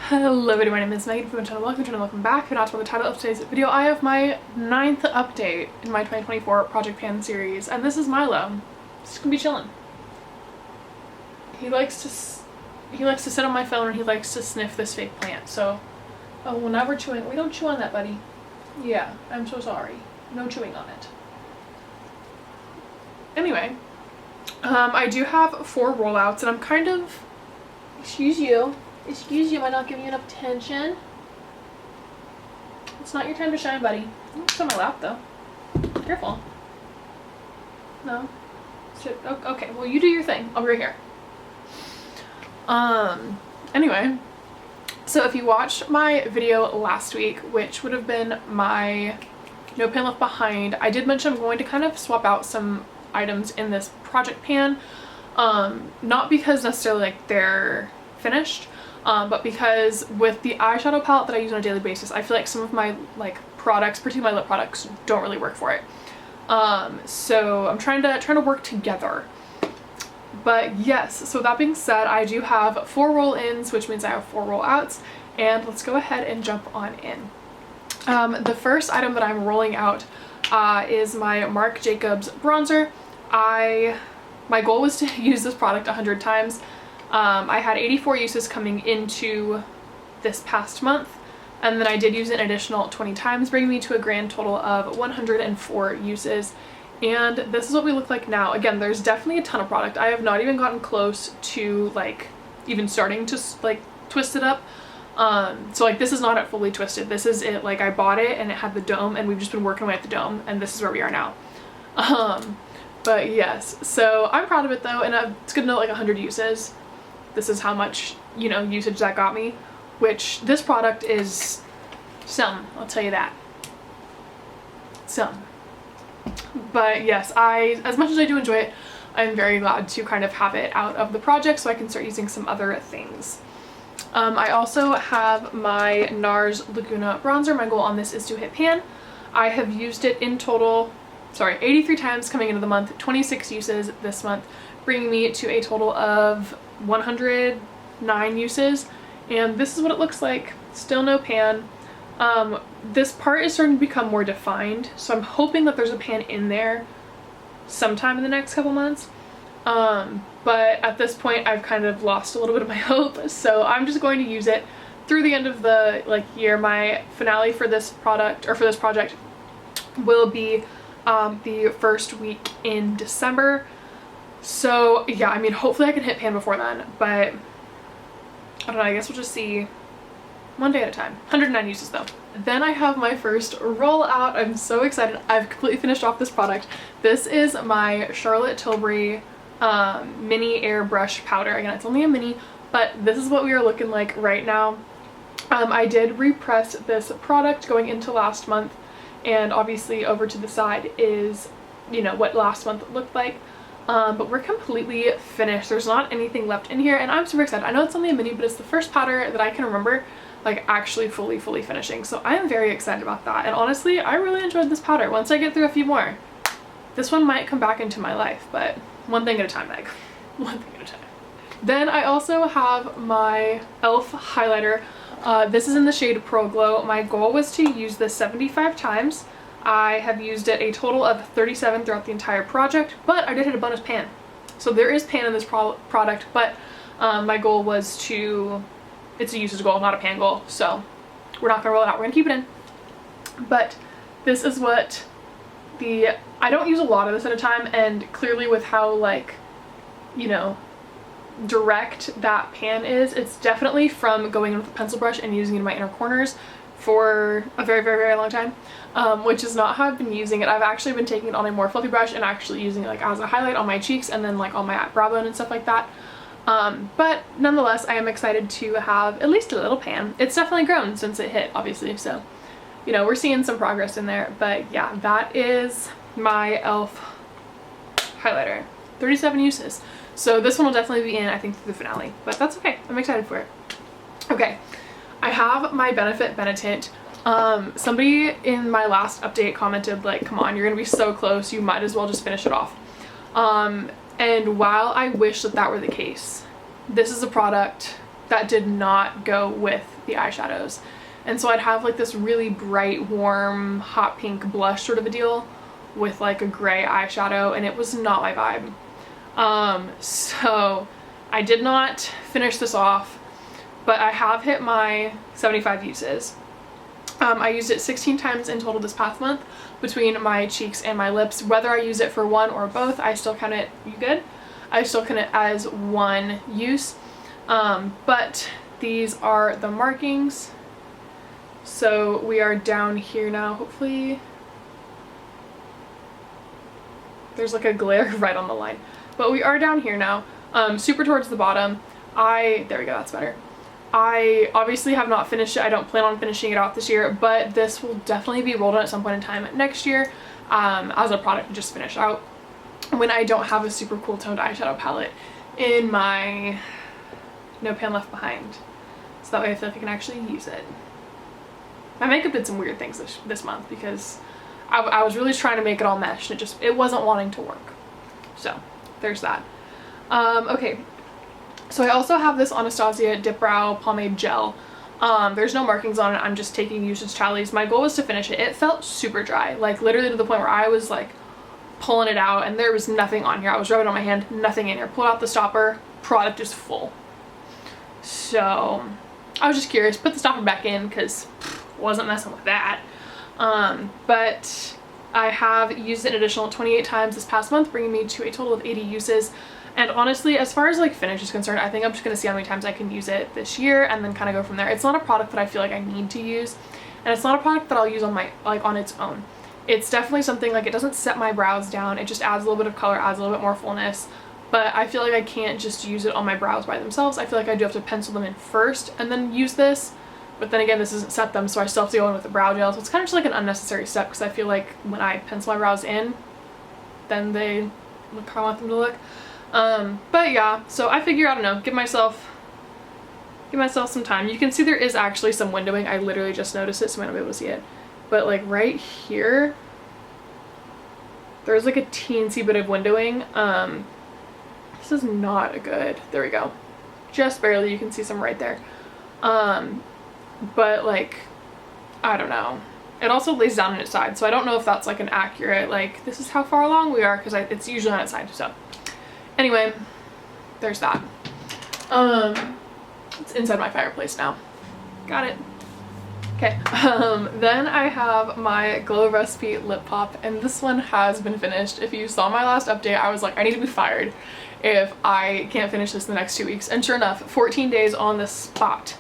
Hello everybody, my name is Megan from the channel. Welcome back. If you're not to the title of today's video, I have my 9th update in my 2024 Project Pan series, and this is Milo. Just gonna be chilling. He likes to sit on my phone and he likes to sniff this fake plant. So, oh, well now we're chewing. We don't chew on that, buddy. Yeah, I'm so sorry. No chewing on it. Anyway, I do have 4 rollouts, and I'm kind of, excuse you, am I not giving you enough attention? It's not your time to shine, buddy. It's on my lap, though. Careful. No. Sit. Okay, well, you do your thing. I'll be right here. Anyway. So if you watched my video last week, which would have been my No Pan Left Behind, I did mention I'm going to kind of swap out some items in this project pan. Not because necessarily like they're finished, but because with the eyeshadow palette that I use on a daily basis, I feel like some of my like products, particularly my lip products, don't really work for it. So I'm trying to work together. But yes, so that being said, I do have 4 roll-ins, which means I have 4 roll-outs, and let's go ahead and jump on in. The first item that I'm rolling out is my Marc Jacobs bronzer. My goal was to use this product 100 times. I had 84 uses coming into this past month, and then I did use it an additional 20 times, bringing me to a grand total of 104 uses. And this is what we look like now. Again, there's definitely a ton of product. I have not even gotten close to like even starting to like twist it up. So like this is not it fully twisted. This is it, like I bought it and it had the dome, and we've just been working away at the dome, and this is where we are now. But yes, so I'm proud of it though, and it's good to know like 100 uses. This is how much, you know, usage that got me, which this product is some, I'll tell you that. Some. But yes, as much as I do enjoy it, I'm very glad to kind of have it out of the project so I can start using some other things. I also have my NARS Laguna bronzer. My goal on this is to hit pan. I have used it in total, 83 times coming into the month, 26 uses this month, bringing me to a total of 109 uses, and this is what it looks like. Still no pan. This part is starting to become more defined, so I'm hoping that there's a pan in there sometime in the next couple months. But at this point I've kind of lost a little bit of my hope, so I'm just going to use it through the end of the year. My finale for this product, or for this project, will be the first week in December. So yeah, I mean, hopefully I can hit pan before then, but I don't know, I guess we'll just see one day at a time. 109 uses though. Then I have my first rollout. I'm so excited. I've completely finished off this product. This is my Charlotte Tilbury mini airbrush powder. Again, it's only a mini, but this is what we are looking like right now. I did repress this product going into last month, and obviously over to the side is, you know, what last month looked like. But we're completely finished. There's not anything left in here, and I'm super excited. I know it's only a mini, but it's the first powder that I can remember like actually fully finishing, so I am very excited about that. And honestly, I really enjoyed this powder. Once I get through a few more, this one might come back into my life, but one thing at a time, Meg. One thing at a time. Then I also have my e.l.f. highlighter. This is in the shade Pro Glow. My goal was to use this 75 times. I have used it a total of 37 throughout the entire project, but I did hit a bonus pan. So there is pan in this product, but my goal was to, it's a usage goal, not a pan goal, so we're not gonna roll it out, we're gonna keep it in. But this is what I don't use a lot of this at a time, and clearly with how like, you know, direct that pan is, it's definitely from going in with a pencil brush and using it in my inner corners for a very long time, which is not how I've been using it. I've actually been taking it on a more fluffy brush and actually using it like as a highlight on my cheeks and then like on my brow bone and stuff like that. But nonetheless, I am excited to have at least a little pan. It's definitely grown since it hit, obviously, so you know, we're seeing some progress in there. But yeah, that is my e.l.f. highlighter. 37 uses. So this one will definitely be in, I think, through the finale, but that's okay. I'm excited for it. Okay. I have my Benefit Benetint. Somebody in my last update commented like, come on, you're gonna be so close, you might as well just finish it off. And while I wish that that were the case, this is a product that did not go with the eyeshadows. And so I'd have like this really bright, warm, hot pink blush sort of a deal with like a gray eyeshadow, and it was not my vibe. So I did not finish this off, but I have hit my 75 uses. I used it 16 times in total this past month between my cheeks and my lips. Whether I use it for one or both, I still count it, you good? I still count it as one use. But these are the markings. So we are down here now. Hopefully there's like a glare right on the line, but we are down here now, super towards the bottom. There we go, that's better. I obviously have not finished it. I don't plan on finishing it off this year, but this will definitely be rolled on at some point in time next year, as a product to just finish out when I don't have a super cool toned eyeshadow palette in my No Pan Left Behind. So that way I feel like I can actually use it. My makeup did some weird things this month because I was really trying to make it all mesh, and it wasn't wanting to work. So there's that. Okay, so I also have this Anastasia Dip Brow Pomade Gel. There's no markings on it. I'm just taking usage tallies. My goal was to finish it. It felt super dry, like literally to the point where I was like pulling it out and there was nothing on here. I was rubbing it on my hand, nothing in here. Pulled out the stopper, product is full. So I was just curious, put the stopper back in because wasn't messing with that. But I have used it an additional 28 times this past month, bringing me to a total of 80 uses. And honestly, as far as like finish is concerned, I think I'm just gonna see how many times I can use it this year and then kind of go from there. It's not a product that I feel like I need to use, and it's not a product that I'll use on on its own. It's definitely something like, it doesn't set my brows down, it just adds a little bit of color, adds a little bit more fullness, but I feel like I can't just use it on my brows by themselves. I feel like I do have to pencil them in first and then use this. But then again, this doesn't set them, so I still have to go in with the brow gel. So it's kind of just like an unnecessary step, because I feel like when I pencil my brows in, then they look how I want them to look. But yeah, so I figure, I don't know, give myself some time. You can see there is actually some windowing. I literally just noticed it, so I might not be able to see it. But like right here, there's like a teensy bit of windowing. This is not a good, there we go. Just barely, you can see some right there. But like, I don't know. It also lays down on its side, so I don't know if that's like an accurate, like, this is how far along we are, because it's usually on its side, so. Anyway, there's that. It's inside my fireplace now. Got it. Okay, then I have my Glow Recipe Lip Pop, and this one has been finished. If you saw my last update, I was like, I need to be fired if I can't finish this in the next 2 weeks. And sure enough, 14 days on the spot.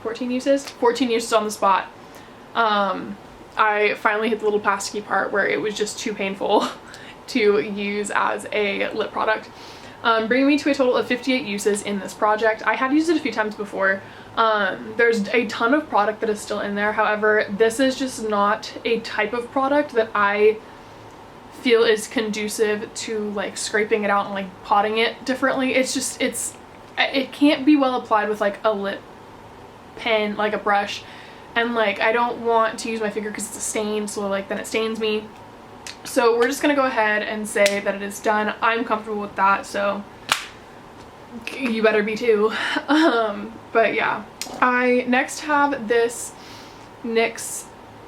14 uses? 14 uses on the spot. I finally hit the little plasticky part where it was just too painful to use as a lip product. Bringing me to a total of 58 uses in this project. I had used it a few times before. There's a ton of product that is still in there. However, this is just not a type of product that I feel is conducive to like scraping it out and like potting it differently. It's just, it can't be well applied with like a lip pen, like a brush. And like, I don't want to use my finger because it's a stain, so like then it stains me. So we're just gonna go ahead and say that it is done. I'm comfortable with that, so you better be too. But yeah, I next have this NYX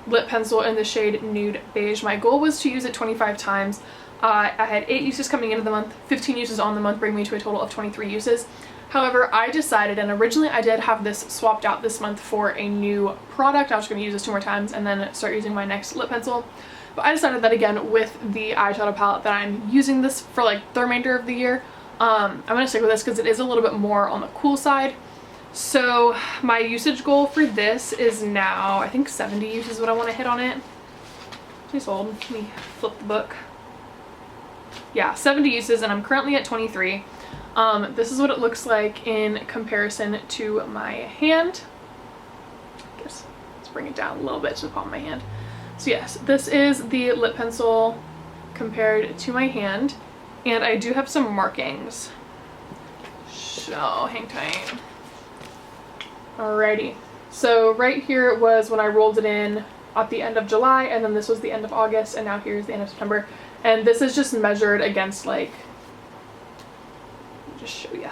lip pencil in the shade Nude Beige. My goal was to use it 25 times. I had 8 uses coming into the month, 15 uses on the month, bringing me to a total of 23 uses. However, I decided, and originally I did have this swapped out this month for a new product. I was going to use this 2 more times and then start using my next lip pencil. But I decided that again, with the eyeshadow palette that I'm using this for like the remainder of the year, I'm going to stick with this because it is a little bit more on the cool side. So my usage goal for this is now, I think 70 uses is what I want to hit on it. Please hold, let me flip the book. Yeah, 70 uses, and I'm currently at 23. This is what it looks like in comparison to my hand. I guess let's bring it down a little bit to the palm of my hand. So yes, this is the lip pencil compared to my hand, and I do have some markings. So hang tight. Alrighty, so right here was when I rolled it in at the end of July, and then this was the end of August, and now here's the end of September. And this is just measured against like, just show ya.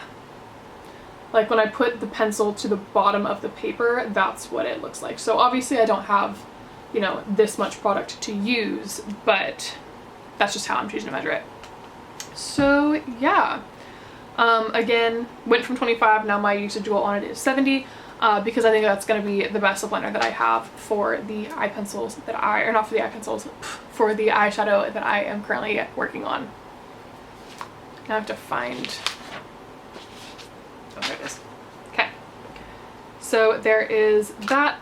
like when I put the pencil to the bottom of the paper, that's what it looks like. So obviously I don't have, you know, this much product to use, but that's just how I'm choosing to measure it. So yeah, again, went from 25, now my usage goal on it is 70, because I think that's going to be the best lip liner that I have for the eye pencils that or not for the eye pencils, for the eyeshadow that I am currently working on. Now I have to find, oh, there it is. Okay, so there is that.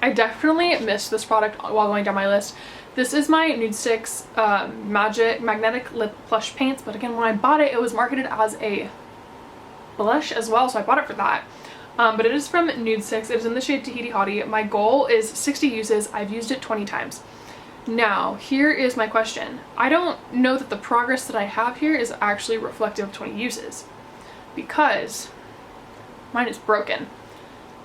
I definitely missed this product while going down my list. This is my Nude Sticks Magnetic Lip Plush Paints, but again, when I bought it, it was marketed as a blush as well, so I bought it for that. But it is from Nude Sticks. It is in the shade Tahiti Hottie. My goal is 60 uses. I've used it 20 times. Now, here is my question. I don't know that the progress that I have here is actually reflective of 20 uses, because mine is broken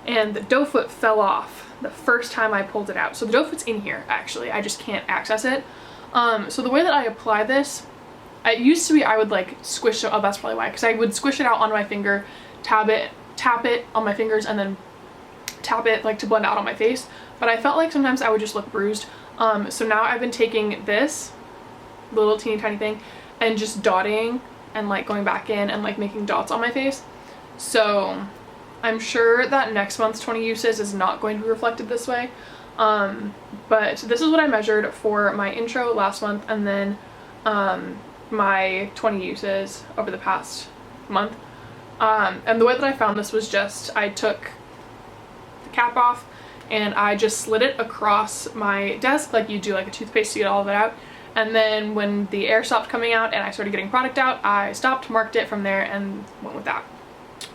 and the doe foot fell off the first time I pulled it out. So the doe foot's in here actually, I just can't access it. So the way that I apply this, it used to be I would like squish it, oh that's probably why, because I would squish it out on my finger, tap it on my fingers, and then tap it like to blend out on my face. But I felt like sometimes I would just look bruised. So now I've been taking this little teeny tiny thing and just dotting and like going back in and like making dots on my face. So I'm sure that next month's 20 uses is not going to be reflected this way. But this is what I measured for my intro last month, and then my 20 uses over the past month. And the way that I found this was just, I took the cap off and I just slid it across my desk like you do like a toothpaste to get all of it out. And then when the air stopped coming out and I started getting product out, I stopped, marked it from there, and went with that.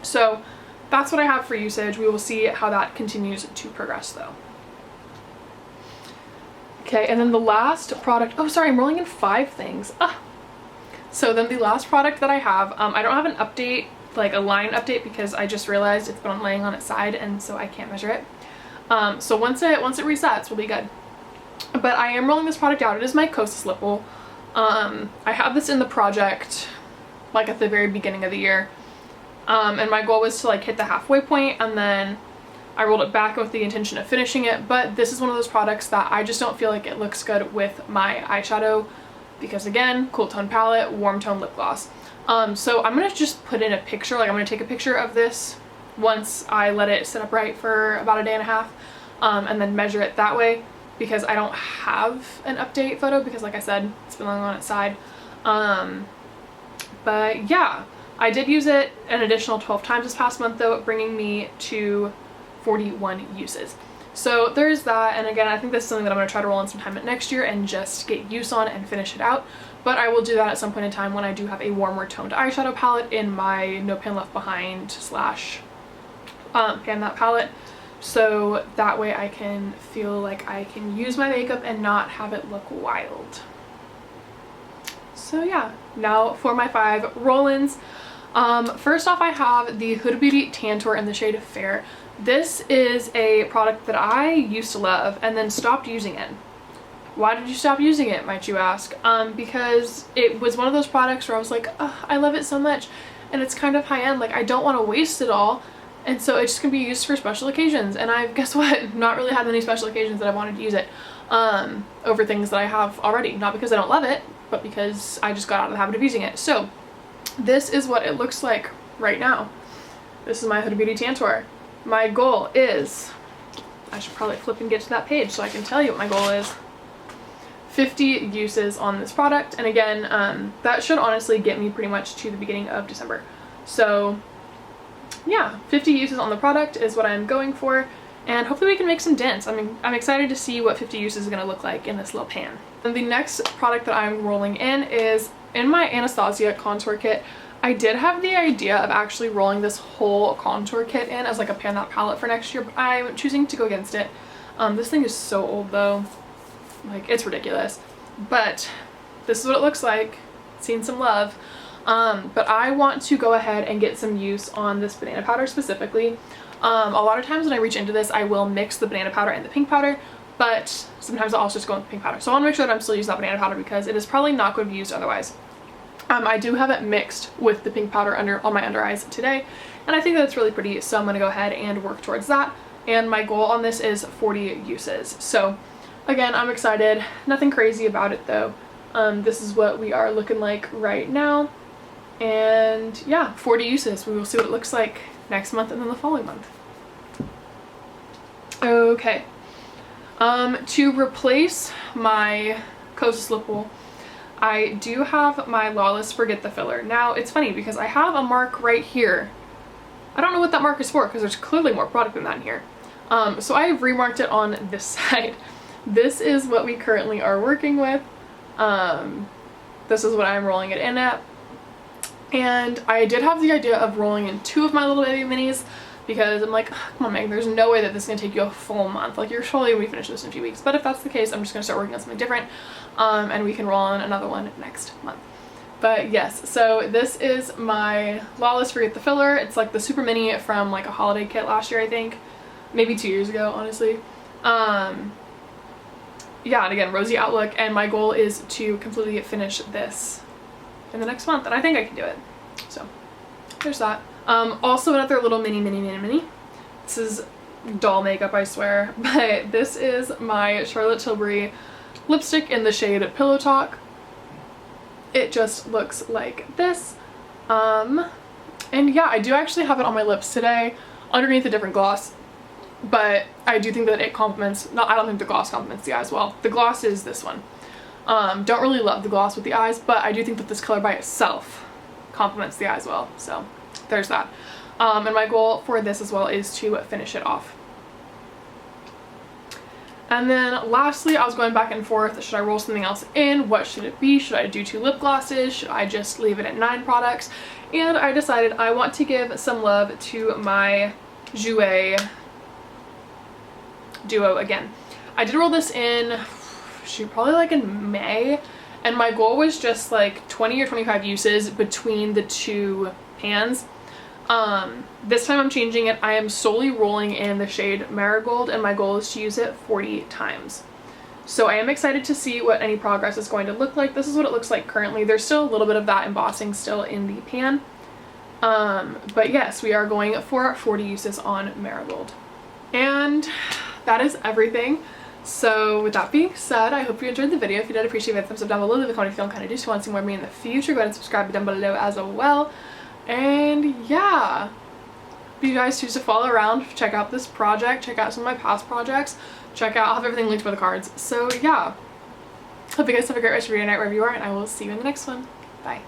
So that's what I have for usage. We will see how that continues to progress though. Okay, and then the last product, oh sorry, I'm rolling in 5 things. So then the last product that I have, I don't have an update, like a line update, because I just realized it's been laying on its side and so I can't measure it. So once it resets, we'll be good. But I am rolling this product out. It is my xoxo Lipple. I have this in the project like at the very beginning of the year. And my goal was to like hit the halfway point, and then I rolled it back with the intention of finishing it. But this is one of those products that I just don't feel like it looks good with my eyeshadow, because again, cool tone palette, warm tone lip gloss. So I'm gonna just put in a picture, like I'm gonna take a picture of this once I let it sit upright for about a day and a half, and then measure it that way, because I don't have an update photo because like I said, it's been laying on its side. But yeah, I did use it an additional 12 times this past month though, bringing me to 41 uses. So there's that, and again, I think this is something that I'm going to try to roll in sometime next year and just get use on and finish it out. But I will do that at some point in time when I do have a warmer toned eyeshadow palette in my No Pan Left Behind / Pan That palette. So that way I can feel like I can use my makeup and not have it look wild. So yeah, now for my 5 roll-ins. First off, I have the Huda Beauty Tan Tour in the shade Fair. This is a product that I used to love and then stopped using it. Why did you stop using it, might you ask? Because it was one of those products where I was like, oh, I love it so much and it's kind of high-end, like I don't want to waste it all, and so it's just gonna be used for special occasions. And I've, guess what, not really had many special occasions that I wanted to use it over things that I have already. Not because I don't love it, but because I just got out of the habit of using it. So this is what it looks like right now. This is my Huda Beauty Tan Tour. My goal is, I should probably flip and get to that page so I can tell you what my goal is. 50 uses on this product, and again, that should honestly get me pretty much to the beginning of December. So yeah, 50 uses on the product is what I'm going for, and hopefully we can make some dents. I mean, I'm excited to see what 50 uses is going to look like in this little pan. And the next product that I'm rolling in is in my Anastasia contour kit. I did have the idea of actually rolling this whole contour kit in as like a Pan That palette for next year, but I'm choosing to go against it. This thing is so old though, like it's ridiculous, but this is what it looks like. It's seen some love. But I want to go ahead and get some use on this banana powder specifically. A lot of times when I reach into this, I will mix the banana powder and the pink powder, but sometimes I'll also just go with the pink powder. So I want to make sure that I'm still using that banana powder because it is probably not going to be used otherwise. I do have it mixed with the pink powder on my under eyes today, and I think that's really pretty, so I'm going to go ahead and work towards that. And my goal on this is 40 uses. So again, I'm excited. Nothing crazy about it though. This is what we are looking like right now. And yeah, 40 uses. We will see what it looks like next month and then the following month. Okay. To replace my xoxo lip wool, I do have my Lawless Forget the Filler. Now, it's funny because I have a mark right here. I don't know what that mark is for because there's clearly more product than that in here. So I have remarked it on this side. This is what we currently are working with. This is what I'm rolling it in at. And I did have the idea of rolling in 2 of my little baby minis because I'm like, come on Meg, there's no way that this is going to take you a full month. Like, you're surely going to finish this in a few weeks. But if that's the case, I'm just going to start working on something different. And we can roll on another one next month. But yes, so this is my Lawless Forget the Filler. It's like the super mini from like a holiday kit last year, I think. Maybe 2 years ago, honestly. Yeah, and again, rosy outlook. And my goal is to completely finish this in the next month, and I think I can do it. So there's that. Also another little mini. This is doll makeup, I swear, but this is my Charlotte Tilbury lipstick in the shade Pillow Talk. It just looks like this. And yeah, I do actually have it on my lips today underneath a different gloss, but I do think that it complements, I don't think the gloss complements the eyes well. The gloss is this one. Don't really love the gloss with the eyes, but I do think that this color by itself complements the eyes well. So there's that. And my goal for this as well is to finish it off. And then lastly, I was going back and forth. Should I roll something else in? What should it be? Should I do 2 lip glosses? Should I just leave it at 9 products? And I decided I want to give some love to my Jouer Duo again. I did roll this in, shoot, probably like in May, and my goal was just like 20 or 25 uses between the 2 pans. This time I'm changing it. I am solely rolling in the shade Marigold, and my goal is to use it 40 times. So I am excited to see what any progress is going to look like. This is what it looks like currently. There's still a little bit of that embossing still in the pan. But yes, we are going for 40 uses on Marigold. And that is everything. So with that being said, I hope you enjoyed the video. If you did, appreciate it, thumbs up down below, leave a comment if you kind of do so want to see more of me in the future. Go ahead and subscribe down below as well. And yeah, if you guys choose to follow around, check out this project, check out some of my past projects, check out, I'll have everything linked by the cards. So yeah, hope you guys have a great rest of your night wherever you are, and I will see you in the next one. Bye.